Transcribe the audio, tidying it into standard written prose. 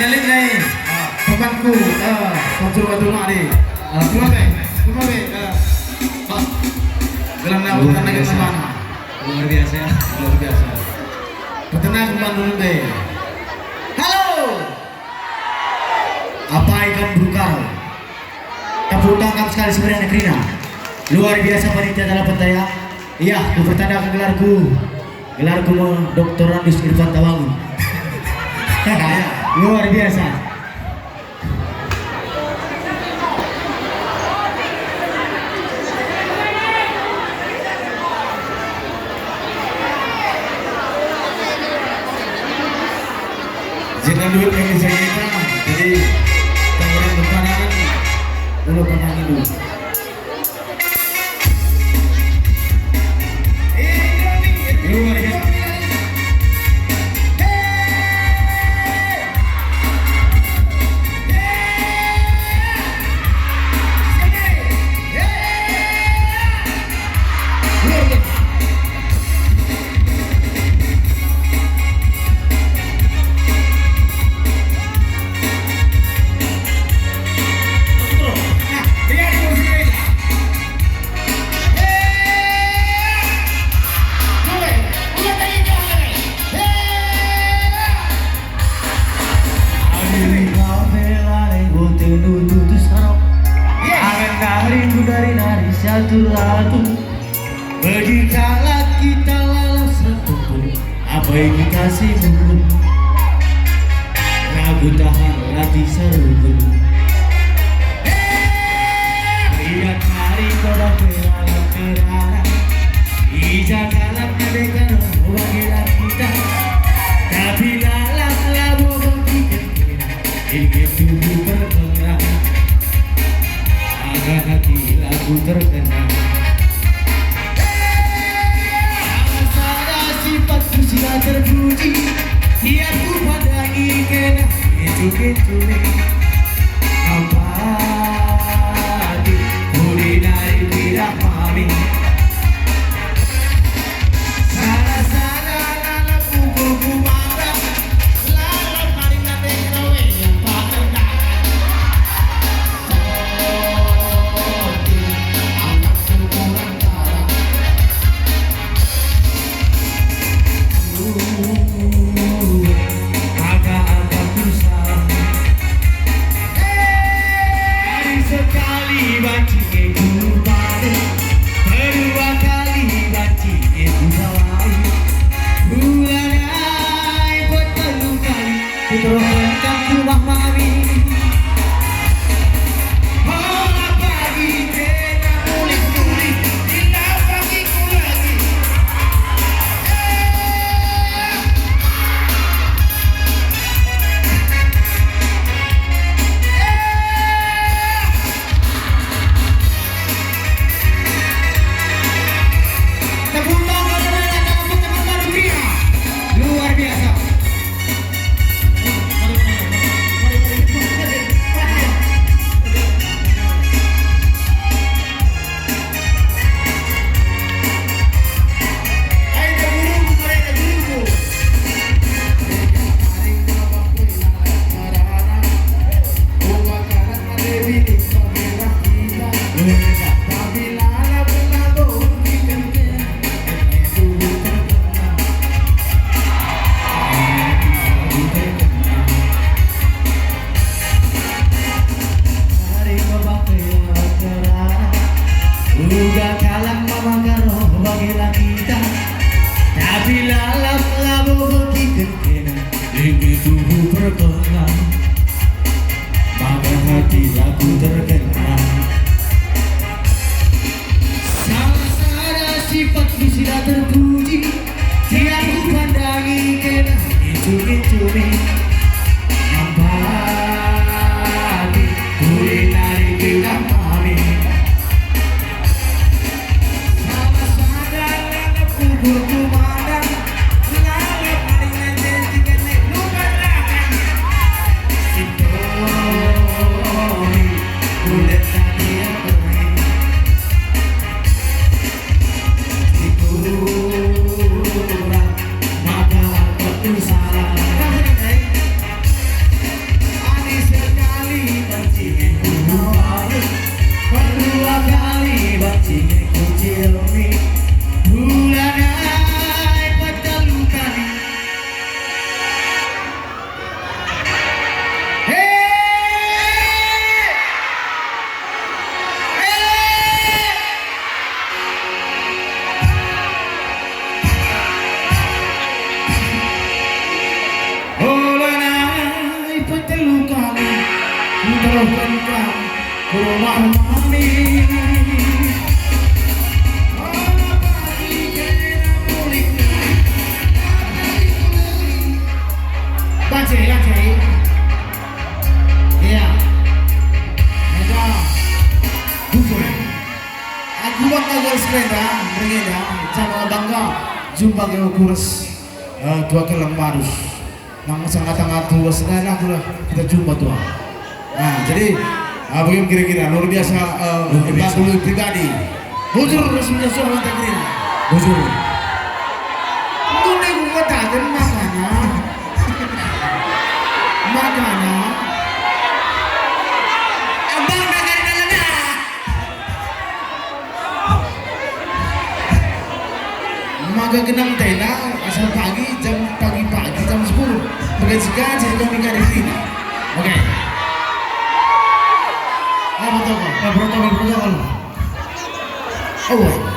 Jalin nih. Temanku, bantu mari. Cuma be. Gelang nabutan lagi mana? Luar biasa ya. Luar biasa. Petenang dulu deh. Halo. Apa ikan brukar? Tepuk tangan sekali sebenarnya Nekrina. Luar biasa panitia dalam petaya. Iya, ku bertandakan gelarku. Gelarku Dr. Andus Irfan Tawangun. Luar biasa. Jangan duit yang bisa kita. Jadi tangan berpandangan dulu pandangin dulu. Luar biasa. Satu lagu berdikala kita lalu satu apa yang kita sibuk lagu tahan latih seru lihat hari kodok berlalu kerana ijak kalah kadekan wakilan kita tapi dalam lagu berpikir ingin tubuh bergerak agar hati lagu terkenal. Sana sifatku sudah terpuji, tiapku pandangi kena itu abadi kulinari tidak mami. Sana lalaku berkumandang, lalat maring nate kowe yang pakai. Bajingan kecil nih bulan ay patalukan. Bulan ay patalukan, terukan kau ke rumah mami. Aceh. Iya. Ada. Bujur. Aku bakal sepeda, berbeda, sama bangga. Jumpa ke kurs dua kelang barus. Nang sangat-sangat tua sedana kita jumpa tuh. Nah, jadi bagaimana kira-kira luar biasa dulu pribadi. Bujur resminya seorang tegrina. Bujur. Itu nih gua tahan makanya. Makanya abang dengar dana maga genang tena asal pagi jam 10 pakai jika jadi kami kali ini. Oke. Protokol. Oh.